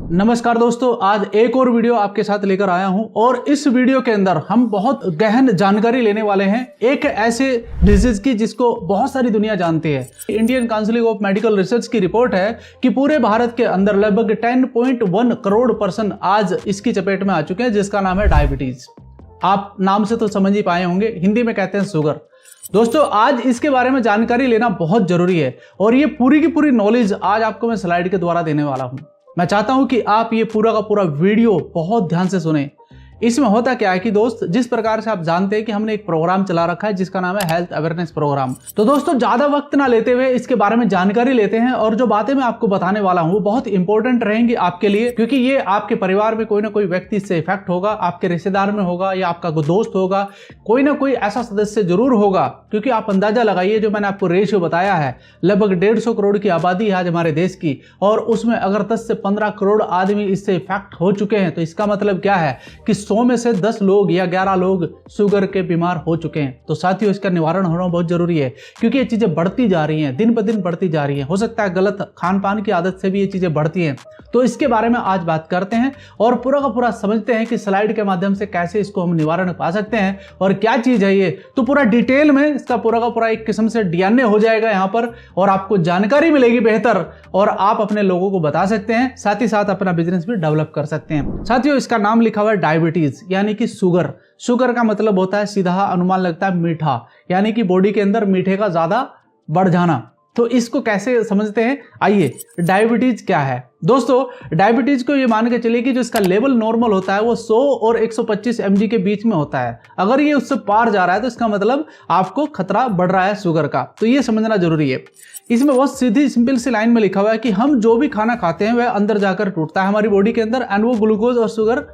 नमस्कार दोस्तों, आज एक और वीडियो आपके साथ लेकर आया हूं और इस वीडियो के अंदर हम बहुत गहन जानकारी लेने वाले हैं एक ऐसे डिजीज की जिसको बहुत सारी दुनिया जानती है। Indian council of medical research की रिपोर्ट है कि पूरे भारत के अंदर लगभग 10.1 करोड़ पर्सन आज इसकी चपेट में आ चुके हैं, जिसका नाम है डायबिटीज। आप नाम से तो समझ ही पाए होंगे, हिंदी में कहते हैं शुगर। दोस्तों, आज इसके बारे में जानकारी लेना बहुत जरूरी है और ये पूरी की पूरी नॉलेज आज आपको मैं स्लाइड के द्वारा देने वाला हूं। मैं चाहता हूं कि आप ये पूरा का पूरा वीडियो बहुत ध्यान से सुने। इसमें होता क्या है कि दोस्त, जिस प्रकार से आप जानते हैं कि हमने एक प्रोग्राम चला रखा है जिसका नाम है हेल्थ अवेयरनेस प्रोग्राम। तो दोस्तों, ज्यादा वक्त ना लेते हुए इसके बारे में जानकारी लेते हैं और जो बातें मैं आपको बताने वाला हूं वो बहुत इंपॉर्टेंट रहेंगी आपके लिए, क्योंकि ये आपके परिवार में कोई ना कोई व्यक्ति इससे इफेक्ट होगा, आपके रिश्तेदार में होगा या आपका कोई दोस्त होगा, कोई ना कोई ऐसा सदस्य जरूर होगा। क्योंकि आप अंदाजा लगाइए, जो मैंने आपको रेशियो बताया है, लगभग 150 करोड़ की आबादी है आज हमारे देश की, और उसमें अगर 10 से 15 करोड़ आदमी इससे इफेक्ट हो चुके हैं तो इसका मतलब क्या है कि 100 में से 10 लोग या 11 लोग शुगर के बीमार हो चुके हैं। तो साथियों, इसका निवारण होना बहुत जरूरी है, क्योंकि ये चीजें बढ़ती जा रही हैं, दिन ब दिन बढ़ती जा रही हैं। हो सकता है गलत खान पान की आदत से भी ये चीजें बढ़ती हैं। तो इसके बारे में आज बात करते हैं और पूरा का पूरा समझते हैं कि स्लाइड के माध्यम से कैसे इसको हम निवारण पा सकते हैं और क्या चीज है ये। तो पूरा डिटेल में इसका पूरा का पूरा एक किस्म से डीएनए हो जाएगा यहाँ पर, और आपको जानकारी मिलेगी बेहतर, और आप अपने लोगों को बता सकते हैं, साथ ही साथ अपना बिजनेस भी डेवलप कर सकते हैं। साथियों, इसका नाम लिखा हुआ है डायबिटीज, यानी कि शुगर। शुगर का मतलब होता है, सीधा अनुमान लगता है, मीठा, यानी कि बॉडी के अंदर मीठे का ज्यादा बढ़ जाना। तो इसको कैसे समझते हैं, आइए। डायबिटीज क्या है दोस्तों? डायबिटीज को ये मान के चलिए कि जो इसका लेवल नॉर्मल होता है वो 100 और 125 mg के बीच में होता है। अगर ये उससे पार जा रहा है तो इसका मतलब आपको खतरा बढ़ रहा है शुगर का। तो ये समझना जरूरी है। इसमें बहुत सीधी सिंपल सी लाइन में लिखा हुआ है कि हम जो भी खाना खाते हैं वह अंदर जाकर टूटता है हमारी बॉडी के अंदर, एंड वो ग्लूकोज और शुगर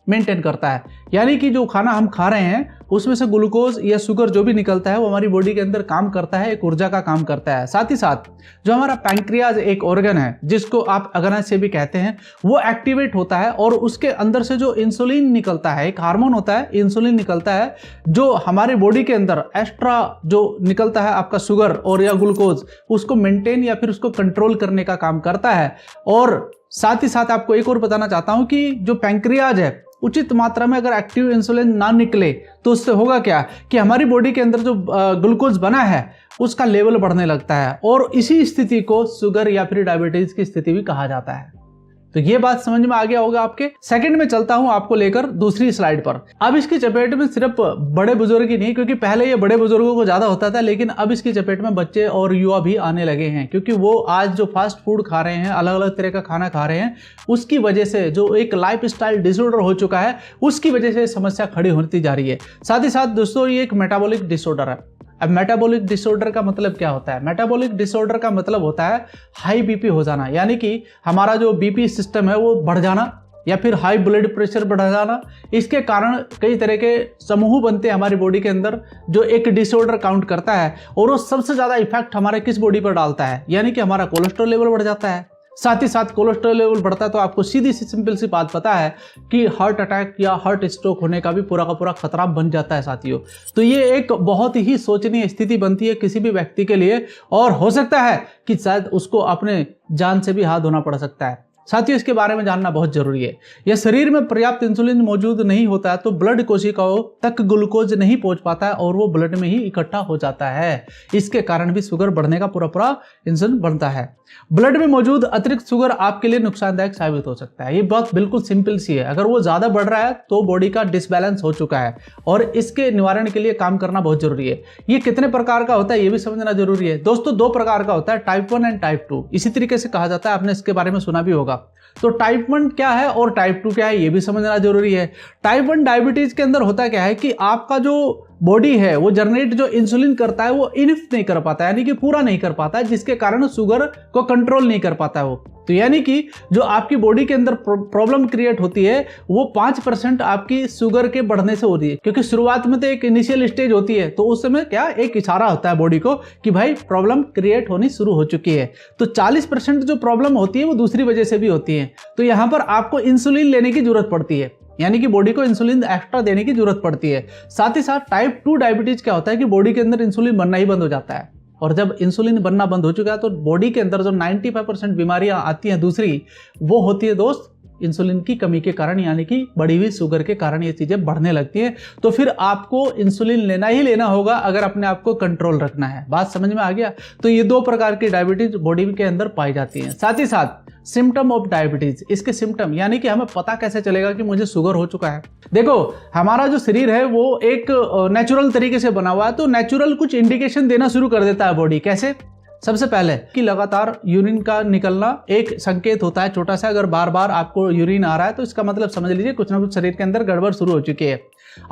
मेंटेन करता है। यानी कि जो खाना हम खा रहे हैं उसमें से ग्लूकोज या शुगर जो भी निकलता है वो हमारी बॉडी के अंदर काम करता है, एक ऊर्जा का काम करता है। साथ ही साथ जो हमारा पैंक्रियाज एक ऑर्गन है, जिसको आप अग्नाशय से भी कहते हैं, वो एक्टिवेट होता है और उसके अंदर से जो इंसुलिन निकलता है, एक हार्मोन होता है, इंसुलिन निकलता है, जो हमारे बॉडी के अंदर एक्स्ट्रा जो निकलता है आपका शुगर और या ग्लूकोज, उसको मेंटेन या फिर उसको कंट्रोल करने का काम करता है। और साथ ही साथ आपको एक और बताना चाहता हूं कि जो पैंक्रियाज है, उचित मात्रा में अगर एक्टिव इंसुलिन ना निकले तो उससे होगा क्या कि हमारी बॉडी के अंदर जो ग्लूकोज बना है उसका लेवल बढ़ने लगता है, और इसी स्थिति को शुगर या फिर डायबिटीज की स्थिति भी कहा जाता है। तो ये बात समझ में आ गया होगा आपके। सेकंड में चलता हूं आपको लेकर दूसरी स्लाइड पर। अब इसकी चपेट में सिर्फ बड़े बुजुर्ग ही नहीं, क्योंकि पहले ये बड़े बुजुर्गों को ज्यादा होता था, लेकिन अब इसकी चपेट में बच्चे और युवा भी आने लगे हैं, क्योंकि वो आज जो फास्ट फूड खा रहे हैं, अलग अलग तरह का खाना खा रहे हैं, उसकी वजह से जो एक लाइफस्टाइल डिसऑर्डर हो चुका है, उसकी वजह से समस्या खड़ी होती जा रही है। साथ ही साथ दोस्तों, ये एक मेटाबॉलिक डिसऑर्डर है। अब मेटाबॉलिक डिसऑर्डर का मतलब क्या होता है? मेटाबॉलिक डिसऑर्डर का मतलब होता है हाई बीपी हो जाना, यानी कि हमारा जो बीपी सिस्टम है वो बढ़ जाना, या फिर हाई ब्लड प्रेशर बढ़ जाना। इसके कारण कई तरह के समूह बनते हैं हमारी बॉडी के अंदर, जो एक डिसऑर्डर काउंट करता है, और वो सबसे ज्यादा इफेक्ट हमारे किस बॉडी पर डालता है, यानी कि हमारा कोलेस्ट्रॉल लेवल बढ़ जाता है। साथ ही साथ कोलेस्ट्रॉल लेवल बढ़ता है तो आपको सीधी सी सिंपल सी बात पता है कि हार्ट अटैक या हार्ट स्ट्रोक होने का भी पूरा का पूरा खतरा बन जाता है साथियों। तो ये एक बहुत ही शोचनीय स्थिति बनती है किसी भी व्यक्ति के लिए, और हो सकता है कि शायद उसको अपने जान से भी हाथ धोना पड़ सकता है। साथियों, इसके बारे में जानना बहुत जरूरी है। यह शरीर में पर्याप्त इंसुलिन मौजूद नहीं होता है तो ब्लड कोशिकाओं तक ग्लूकोज नहीं पहुंच पाता है और वो ब्लड में ही इकट्ठा हो जाता है। इसके कारण भी शुगर बढ़ने का पूरा पूरा इंजन बनता है। ब्लड में मौजूद अतिरिक्त शुगर आपके लिए नुकसानदायक साबित हो सकता है। ये बात बिल्कुल सिंपल सी है। अगर वो ज्यादा बढ़ रहा है तो बॉडी का डिसबैलेंस हो चुका है, और इसके निवारण के लिए काम करना बहुत जरूरी है। ये कितने प्रकार का होता है ये भी समझना जरूरी है। दोस्तों, 2 प्रकार का होता है, टाइप 1 एंड टाइप 2। इसी तरीके से कहा जाता है, आपने इसके बारे में सुना भी होगा। तो टाइप 1 क्या है और टाइप 2 क्या है ये भी समझना जरूरी है। टाइप 1 डायबिटीज के अंदर होता क्या है कि आपका जो बॉडी है वो जनरेट जो इंसुलिन करता है वो इनफ नहीं कर पाता है, यानी कि पूरा नहीं कर पाता है, जिसके कारण शुगर को कंट्रोल नहीं कर पाता है वो। तो यानी कि जो आपकी बॉडी के अंदर प्रॉब्लम क्रिएट होती है वो 5% आपकी शुगर के बढ़ने से होती है, क्योंकि शुरुआत में तो एक इनिशियल स्टेज होती है, तो उस समय क्या एक इशारा होता है बॉडी को कि भाई प्रॉब्लम क्रिएट होनी शुरू हो चुकी है। तो 40% जो प्रॉब्लम होती है वो दूसरी वजह से भी होती है। तो यहां पर आपको इंसुलिन लेने की जरूरत पड़ती है, यानी कि बॉडी को इंसुलिन एक्स्ट्रा देने की जरूरत पड़ती है। साथ ही साथ टाइप 2 डायबिटीज क्या होता है कि बॉडी के अंदर इंसुलिन बनना ही बंद हो जाता है। और जब इंसुलिन बनना बंद हो चुका है तो बॉडी के अंदर जो 95% बीमारियां आती हैं दूसरी, वो होती है दोस्त इंसुलिन की कमी के कारण, यानी कि बढ़ी हुई शुगर के कारण ये चीजें बढ़ने लगती हैं। तो फिर आपको इंसुलिन लेना ही लेना होगा अगर अपने आप को कंट्रोल रखना है। बात समझ में आ गया? तो ये 2 प्रकार की डायबिटीज बॉडी के अंदर पाई जाती हैं। साथ ही साथ सिम्टम ऑफ डायबिटीज, इसके सिम्टम यानी कि हमें पता कैसे चलेगा कि मुझे शुगर हो चुका है। देखो, हमारा जो शरीर है वो एक नेचुरल तरीके से बना हुआ है, तो नेचुरल कुछ इंडिकेशन देना शुरू कर देता है बॉडी। कैसे? सबसे पहले कि लगातार यूरिन का निकलना एक संकेत होता है छोटा सा। अगर बार बार आपको यूरिन आ रहा है तो इसका मतलब समझ लीजिए कुछ ना कुछ शरीर के अंदर गड़बड़ शुरू हो चुकी है।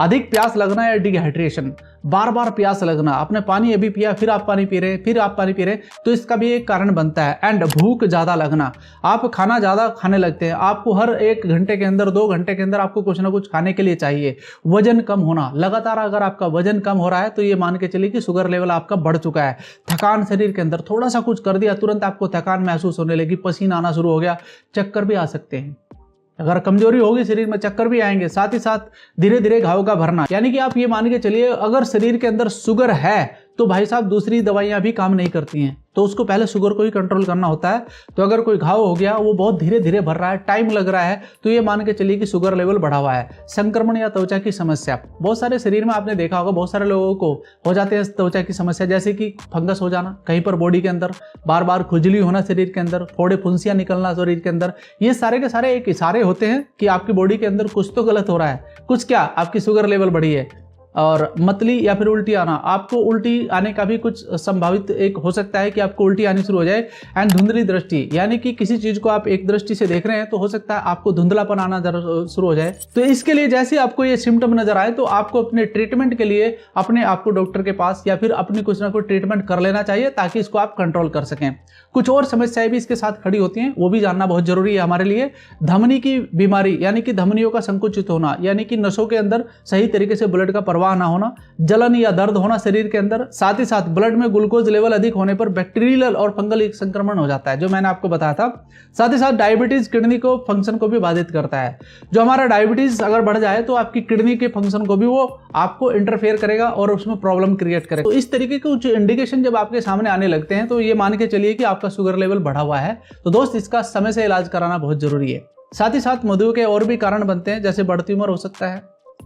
अधिक प्यास लगना या डिहाइड्रेशन, बार बार प्यास लगना, आपने पानी अभी पिया फिर आप पानी पी रहे, फिर आप पानी पी रहे, तो इसका भी एक कारण बनता है। एंड भूख ज्यादा लगना, आप खाना ज्यादा खाने लगते हैं, आपको हर 1 घंटे के अंदर 2 घंटे के अंदर आपको कुछ ना कुछ खाने के लिए चाहिए। वजन कम होना, लगातार अगर आपका वजन कम हो रहा है तो ये मान के चलिए कि शुगर लेवल आपका बढ़ चुका है। थकान, शरीर के अंदर थोड़ा सा कुछ कर दिया तुरंत आपको थकान महसूस होने लगी, पसीना आना शुरू हो गया, चक्कर भी आ सकते हैं। अगर कमजोरी होगी शरीर में चक्कर भी आएंगे। साथ ही साथ धीरे धीरे घाव का भरना, यानी कि आप ये मान के चलिए अगर शरीर के अंदर शुगर है तो भाई साहब दूसरी दवाइयां भी काम नहीं करती हैं, तो उसको पहले शुगर को ही कंट्रोल करना होता है। तो अगर कोई घाव हो गया, वो बहुत धीरे धीरे भर रहा है, टाइम लग रहा है, तो ये मान के चलिए कि शुगर लेवल बढ़ा हुआ है। संक्रमण या त्वचा की समस्या, बहुत सारे शरीर में आपने देखा होगा बहुत सारे लोगों को हो जाते हैं त्वचा की समस्या, जैसे कि फंगस हो जाना कहीं पर बॉडी के अंदर, बार बार खुजली होना शरीर के अंदर, फोड़े फुंसियां निकलना शरीर के अंदर। ये सारे के सारे एक इशारे होते हैं कि आपकी बॉडी के अंदर कुछ तो गलत हो रहा है। कुछ क्या, आपकी शुगर लेवल बढ़ी है। और मतली या फिर उल्टी आना, आपको उल्टी आने का भी कुछ संभावित एक हो सकता है कि आपको उल्टी आनी शुरू हो जाए। एंड धुंधली दृष्टि, यानी कि किसी चीज को आप एक दृष्टि से देख रहे हैं तो हो सकता है आपको धुंधलापन आना शुरू हो जाए। तो इसके लिए जैसे आपको ये सिम्टम नजर आए तो आपको अपने ट्रीटमेंट के लिए अपने आपको डॉक्टर के पास या फिर अपनी कुछ ना कुछ ट्रीटमेंट कर लेना चाहिए ताकि इसको आप कंट्रोल कर सकें। कुछ और समस्याएं भी इसके साथ खड़ी होती हैं, वो भी जानना बहुत जरूरी है हमारे लिए। धमनी की बीमारी, यानी कि धमनियों का संकुचित होना, यानी कि नसों के अंदर सही तरीके से ब्लड का प्रवाह ना होना, जलन या दर्द होना शरीर के अंदर। साथ ही साथ ब्लड में ग्लूकोज लेवल अधिक होने पर बैक्टीरियल और फंगल संक्रमण हो जाता है, जो मैंने आपको बताया था। साथ ही साथ डायबिटीज किडनी को फंक्शन को भी बाधित करता है। जो हमारा डायबिटीज अगर बढ़ जाए तो आपकी किडनी के फंक्शन को भी वो आपको इंटरफेयर करेगा और उसमें प्रॉब्लम क्रिएट करेगा। तो इस तरीके के कुछ इंडिकेशन जब आपके सामने आने लगते हैं तो ये मान के चलिए कि आपका शुगर लेवल बढ़ा हुआ है। तो दोस्त, इसका समय से इलाज कराना बहुत जरूरी है। साथ ही साथ मधुमेह के और भी कारण बनते हैं, जैसे बढ़ती उम्र हो सकता है,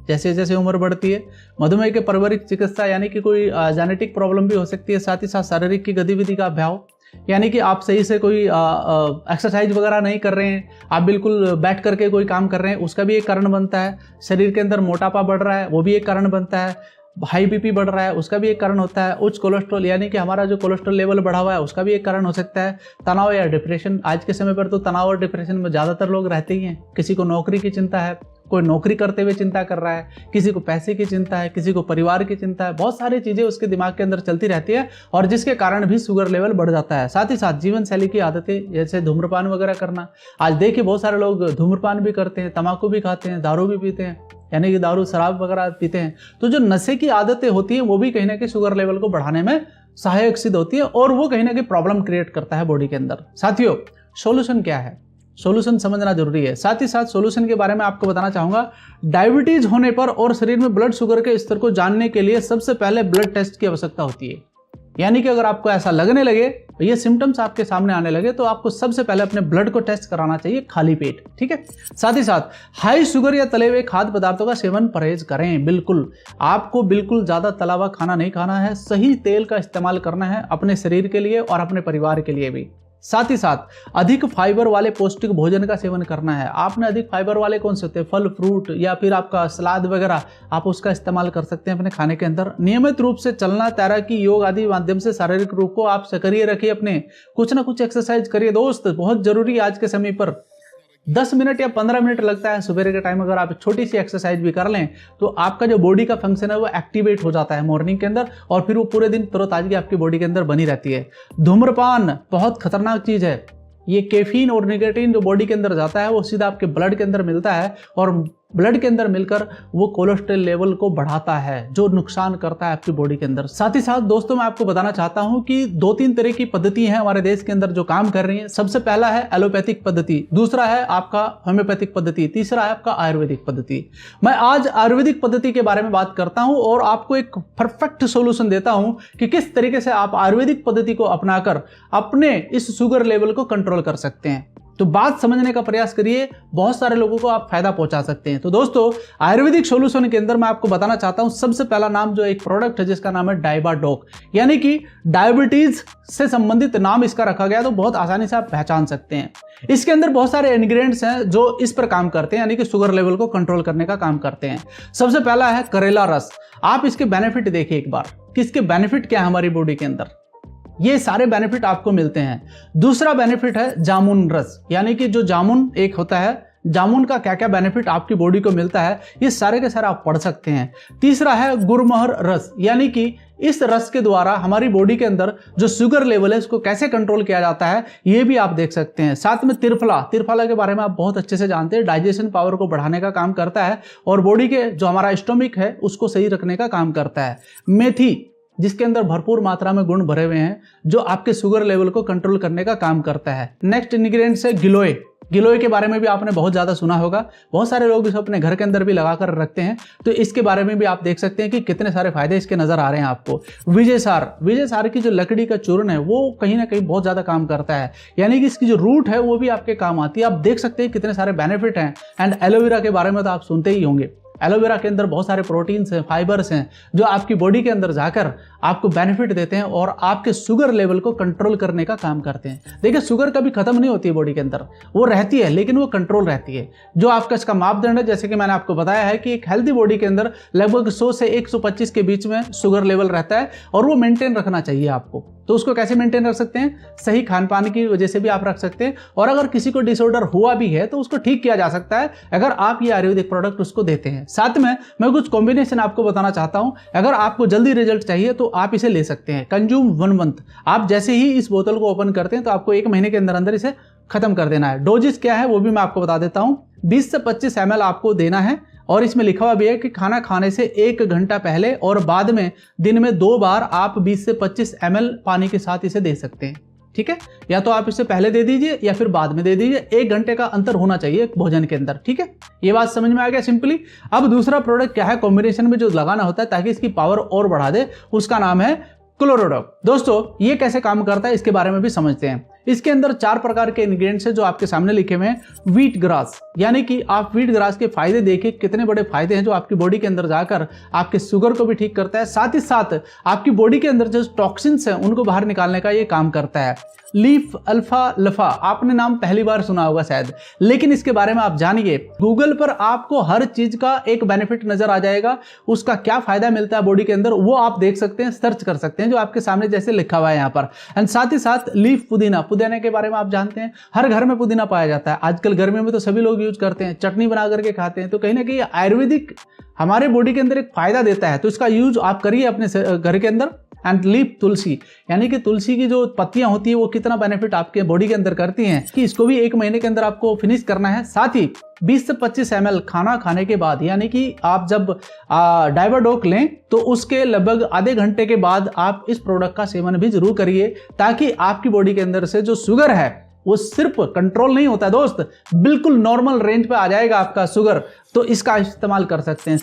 जैसे जैसे उम्र बढ़ती है। मधुमेह के पारिवारिक चिकित्सा, यानी कि कोई जेनेटिक प्रॉब्लम भी हो सकती है। साथ ही साथ शारीरिक की गतिविधि का अभाव, यानी कि आप सही से कोई एक्सरसाइज वगैरह नहीं कर रहे हैं, आप बिल्कुल बैठ करके कोई काम कर रहे हैं, उसका भी एक कारण बनता है। शरीर के अंदर मोटापा बढ़ रहा है, वो भी एक कारण बनता है। हाई बीपी बढ़ रहा है, उसका भी एक कारण होता है। उच्च कोलेस्ट्रॉल, यानी कि हमारा जो कोलेस्ट्रॉल लेवल बढ़ा हुआ है, उसका भी एक कारण हो सकता है। तनाव या डिप्रेशन, आज के समय पर तो तनाव और डिप्रेशन में ज़्यादातर लोग रहते ही हैं। किसी को नौकरी की चिंता है, कोई नौकरी करते हुए चिंता कर रहा है, किसी को पैसे की चिंता है, किसी को परिवार की चिंता है, बहुत सारी चीज़ें उसके दिमाग के अंदर चलती रहती है और जिसके कारण भी शुगर लेवल बढ़ जाता है। साथ ही साथ जीवन शैली की आदतें, जैसे धूम्रपान वगैरह करना। आज देखिए बहुत सारे लोग धूम्रपान भी करते हैं, तम्बाकू भी खाते हैं, दारू भी पीते हैं, यानी कि दारू शराब वगैरह पीते हैं। तो जो नशे की आदतें होती हैं वो भी कहीं ना कहीं शुगर लेवल को बढ़ाने में सहायक सिद्ध होती है और वो कहीं ना कहीं प्रॉब्लम क्रिएट करता है बॉडी के अंदर। साथियों, सॉल्यूशन क्या है? सॉल्यूशन समझना जरूरी है। साथ ही साथ सॉल्यूशन के बारे में आपको बताना चाहूंगा। डायबिटीज होने पर और शरीर में ब्लड शुगर के स्तर को जानने के लिए सबसे पहले ब्लड टेस्ट की आवश्यकता होती है। यानी कि अगर आपको ऐसा लगने लगे, ये सिम्टम्स आपके सामने आने लगे, तो आपको सबसे पहले अपने ब्लड को टेस्ट कराना चाहिए खाली पेट, ठीक है। साथ ही साथ हाई शुगर या तले हुए खाद्य पदार्थों का सेवन परहेज करें। बिल्कुल, आपको बिल्कुल ज्यादा तला हुआ खाना नहीं खाना है, सही तेल का इस्तेमाल करना है अपने शरीर के लिए और अपने परिवार के लिए भी। साथ ही साथ अधिक फाइबर वाले पौष्टिक भोजन का सेवन करना है। आपने अधिक फाइबर वाले कौन से होते हैं, फल फ्रूट या फिर आपका सलाद वगैरह, आप उसका इस्तेमाल कर सकते हैं अपने खाने के अंदर। नियमित रूप से चलना, तैराकी, योग आदि माध्यम से शारीरिक रूप को आप सक्रिय रखिए, अपने कुछ ना कुछ एक्सरसाइज करिए दोस्त, बहुत जरूरी है आज के समय पर। 10 मिनट या 15 मिनट लगता है सुबह के टाइम, अगर आप छोटी सी एक्सरसाइज भी कर लें तो आपका जो बॉडी का फंक्शन है वो एक्टिवेट हो जाता है मॉर्निंग के अंदर और फिर वो पूरे दिन तरोताजगी आपकी बॉडी के अंदर बनी रहती है। धूम्रपान बहुत खतरनाक चीज है। ये कैफीन और निकोटीन जो बॉडी के अंदर जाता है वो सीधा आपके ब्लड के अंदर मिलता है और ब्लड के अंदर मिलकर वो कोलेस्ट्रॉल लेवल को बढ़ाता है जो नुकसान करता है आपकी बॉडी के अंदर। साथ ही साथ दोस्तों मैं आपको बताना चाहता हूं कि 2-3 तरह की पद्धति है हमारे देश के अंदर जो काम कर रही है। सबसे पहला है एलोपैथिक पद्धति, दूसरा है आपका होम्योपैथिक पद्धति, तीसरा है आपका आयुर्वेदिक पद्धति। मैं आज आयुर्वेदिक पद्धति के बारे में बात करता हूं और आपको एक परफेक्ट सोल्यूशन देता हूं कि किस तरीके से आप आयुर्वेदिक पद्धति को अपनाकर अपने इस शुगर लेवल को कंट्रोल कर सकते हैं। तो बात समझने का प्रयास करिए, बहुत सारे लोगों को आप फायदा पहुंचा सकते हैं। तो दोस्तों आयुर्वेदिक सॉल्यूशन के अंदर मैं आपको बताना चाहता हूं सबसे पहला नाम जो एक प्रोडक्ट है जिसका नाम है डाइबाडोक, यानी कि डायबिटीज से संबंधित नाम इसका रखा गया, तो बहुत आसानी से आप पहचान सकते हैं। इसके अंदर बहुत सारे इंग्रेडिएंट्स हैं जो इस पर काम करते हैं, यानी कि शुगर लेवल को कंट्रोल करने का काम करते हैं। सबसे पहला है करेला रस। आप इसके बेनिफिट देखिए एक बार कि इसके बेनिफिट क्या है हमारी बॉडी के अंदर, ये सारे बेनिफिट आपको मिलते हैं। दूसरा बेनिफिट है जामुन रस, यानी कि जो जामुन एक होता है, जामुन का क्या क्या बेनिफिट आपकी बॉडी को मिलता है ये सारे के सारे आप पढ़ सकते हैं। तीसरा है गुरमोहर रस, यानी कि इस रस के द्वारा हमारी बॉडी के अंदर जो शुगर लेवल है उसको कैसे कंट्रोल किया जाता है ये भी आप देख सकते हैं। साथ में त्रिफला के बारे में आप बहुत अच्छे से जानते हैं, डाइजेशन पावर को बढ़ाने का काम करता है और बॉडी के जो हमारा स्टोमिक है उसको सही रखने का काम करता है। मेथी, जिसके अंदर भरपूर मात्रा में गुण भरे हुए हैं जो आपके शुगर लेवल को कंट्रोल करने का काम करता है। नेक्स्ट इंग्रेडिएंट्स है गिलोय। गिलोय के बारे में भी आपने बहुत ज्यादा सुना होगा, बहुत सारे लोग इसे अपने घर के अंदर भी लगाकर रखते हैं, तो इसके बारे में भी आप देख सकते हैं कि कितने सारे फायदे इसके नजर आ रहे हैं आपको। विजयसार की जो लकड़ी का चूर्ण है वो कहीं ना कहीं बहुत ज्यादा काम करता है, यानी कि इसकी जो रूट है वो भी आपके काम आती है। आप देख सकते हैं कितने सारे बेनिफिट हैं। एंड एलोवेरा के बारे में तो आप सुनते ही होंगे। एलोवेरा के अंदर बहुत सारे प्रोटीन्स हैं, फाइबर्स हैं जो आपकी बॉडी के अंदर जाकर आपको बेनिफिट देते हैं और आपके शुगर लेवल को कंट्रोल करने का काम करते हैं। देखिए शुगर कभी खत्म नहीं होती है बॉडी के अंदर, वो रहती है लेकिन वो कंट्रोल रहती है। जो आपका इसका मापदंड है, जैसे कि मैंने आपको बताया है कि एक हेल्दी बॉडी के अंदर लगभग 100 से 125 के बीच में शुगर लेवल रहता है और वो मेंटेन रखना चाहिए आपको। तो उसको कैसे मेंटेन रख सकते हैं? सही खान पान की वजह से भी आप रख सकते हैं, और अगर किसी को डिसऑर्डर हुआ भी है तो उसको ठीक किया जा सकता है अगर आप ये आयुर्वेदिक प्रोडक्ट उसको देते हैं। साथ में मैं कुछ कॉम्बिनेशन आपको बताना चाहता हूं, अगर आपको जल्दी रिजल्ट चाहिए तो आप इसे ले सकते हैं। कंज्यूम 1 मंथ, आप जैसे ही इस बोतल को ओपन करते हैं तो आपको 1 महीने के अंदर अंदर इसे खत्म कर देना है। डोजेस क्या है वो भी मैं आपको बता देता हूं। 20 से 25 ml आपको देना है और इसमें लिखा हुआ भी है कि खाना खाने से 1 घंटा पहले और बाद में दिन में 2 बार आप 20 से 25 ml पानी के साथ इसे दे सकते हैं। ठीक है, या तो आप इसे पहले दे दीजिए या फिर बाद में दे दीजिए, 1 घंटे का अंतर होना चाहिए भोजन के अंदर। ठीक है, ये बात समझ में आ गया सिंपली। अब दूसरा प्रोडक्ट क्या है कॉम्बिनेशन में जो लगाना होता है ताकि इसकी पावर और बढ़ा दे, उसका नाम है क्लोरोडॉक। दोस्तों ये कैसे काम करता है इसके बारे में भी समझते हैं। इसके अंदर 4 प्रकार के इंग्रेडिएंट्स हैं जो आपके सामने लिखे हुए हैं। व्हीट ग्रास, यानी कि आप व्हीट ग्रास के फायदे देखिए, कितने बड़े फायदे हैं जो आपकी बॉडी के अंदर जाकर आपके शुगर को भी ठीक करता है, साथ ही साथ आपकी बॉडी के अंदर जो टॉक्सिन्स हैं उनको बाहर निकालने का ये काम करता है। लीफ अल्फा लफा, आपने नाम पहली बार सुना होगा शायद, लेकिन इसके बारे में आप जानिए। गूगल पर आपको हर चीज का एक बेनिफिट नजर आ जाएगा, उसका क्या फायदा मिलता है बॉडी के अंदर वो आप देख सकते हैं, सर्च कर सकते हैं जो आपके सामने जैसे लिखा हुआ है यहाँ पर। एंड साथ ही साथ लीफ पुदीना, पुदीना के बारे में आप जानते हैं, हर घर में पुदीना पाया जाता है। आजकल गर्मियों में तो सभी लोग यूज करते हैं, चटनी बना करके खाते हैं। तो कहीं ना कहीं आयुर्वेदिक हमारे बॉडी के अंदर एक फायदा देता है, तो इसका यूज आप करिए अपने घर के अंदर। एंड लीफ तुलसी, यानी कि तुलसी की जो पत्तियां होती है वो कितना बेनिफिट आपके बॉडी के अंदर करती हैं कि इसको भी 1 महीने के अंदर आपको फिनिश करना है। साथ ही 20 से 25 ml खाना खाने के बाद, यानी कि आप जब डाइबाडोक लें तो उसके लगभग आधे घंटे के बाद आप इस प्रोडक्ट का सेवन भी जरूर करिए, ताकि आपकी बॉडी के अंदर से जो शुगर है वो सिर्फ कंट्रोल नहीं होता दोस्त, बिल्कुल नॉर्मल रेंज पे आ जाएगा आपका शुगर। तो इसका इस्तेमाल कर सकते हैं।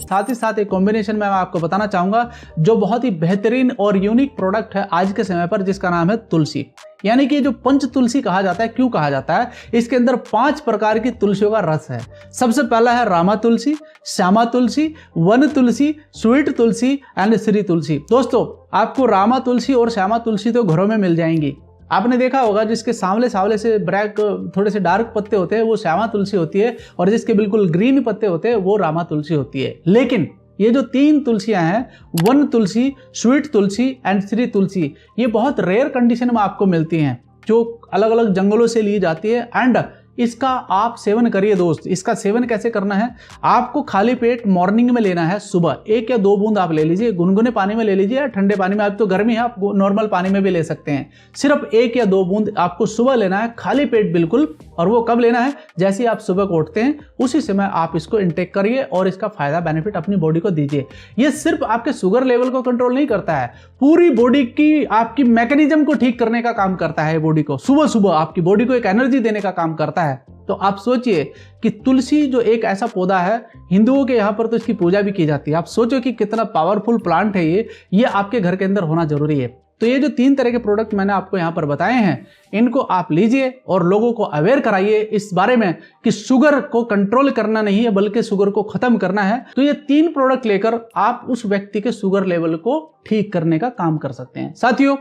साथ ही साथ एक कॉम्बिनेशन में मैं आपको बताना चाहूंगा जो बहुत ही बेहतरीन और यूनिक प्रोडक्ट है आज के समय पर, जिसका नाम है तुलसी। यानी कि जो पंच तुलसी कहा जाता है, क्यों कहा जाता है? इसके अंदर 5 प्रकार की तुलसियों का रस है। सबसे पहला है रामा तुलसी, श्यामा तुलसी, वन तुलसी, स्वीट तुलसी एंड श्री तुलसी। दोस्तों आपको रामा तुलसी और श्यामा तुलसी तो घरों में मिल जाएंगी। आपने देखा होगा जिसके सांवले से ब्लैक थोड़े से डार्क पत्ते होते हैं वो श्यामा तुलसी होती है, और जिसके बिल्कुल ग्रीन पत्ते होते हैं वो रामा तुलसी होती है। लेकिन ये जो 3 तुलसियां हैं, वन तुलसी, स्वीट तुलसी एंड श्री तुलसी, ये बहुत रेयर कंडीशन में आपको मिलती हैं, जो अलग अलग जंगलों से ली जाती है। एंड इसका आप सेवन करिए दोस्त। इसका सेवन कैसे करना है, आपको खाली पेट मॉर्निंग में लेना है। सुबह 1 या 2 बूंद आप ले लीजिए, गुनगुने पानी में ले लीजिए या ठंडे पानी में, अब तो गर्मी है आप नॉर्मल पानी में भी ले सकते हैं। सिर्फ 1 या 2 बूंद आपको सुबह लेना है, खाली पेट बिल्कुल। और वो कब लेना है, जैसे आप सुबह को उठते हैं उसी समय आप इसको इंटेक करिए और इसका फायदा बेनिफिट अपनी बॉडी को दीजिए। ये सिर्फ आपके शुगर लेवल को कंट्रोल नहीं करता है, पूरी बॉडी की आपकी मैकेनिज्म को ठीक करने का काम करता है। बॉडी को सुबह सुबह आपकी बॉडी को एक एनर्जी देने का काम करता है। तो आप सोचिए कि तुलसी जो एक ऐसा पौधा है, हिंदुओं के यहाँ पर तो इसकी पूजा भी की जाती है। आप सोचो कि कितना पावरफुल प्लांट है ये आपके घर के अंदर होना जरूरी है। तो ये जो 3 तरह के प्रोडक्ट मैंने आपको यहाँ पर बताए हैं, इनको आप लीजिए और लोगों को अवेयर कराइए इस बारे में कि शुगर को कंट्रोल करना नहीं है बल्कि शुगर को खत्म करना है। तो ये 3 प्रोडक्ट लेकर आप उस व्यक्ति के शुगर लेवल को ठीक करने का काम कर सकते हैं। साथियों,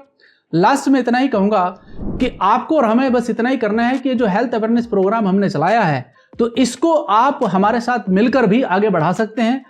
लास्ट में इतना ही कहूंगा कि आपको और हमें बस इतना ही करना है कि जो हेल्थ अवेयरनेस प्रोग्राम हमने चलाया है, तो इसको आप हमारे साथ मिलकर भी आगे बढ़ा सकते हैं।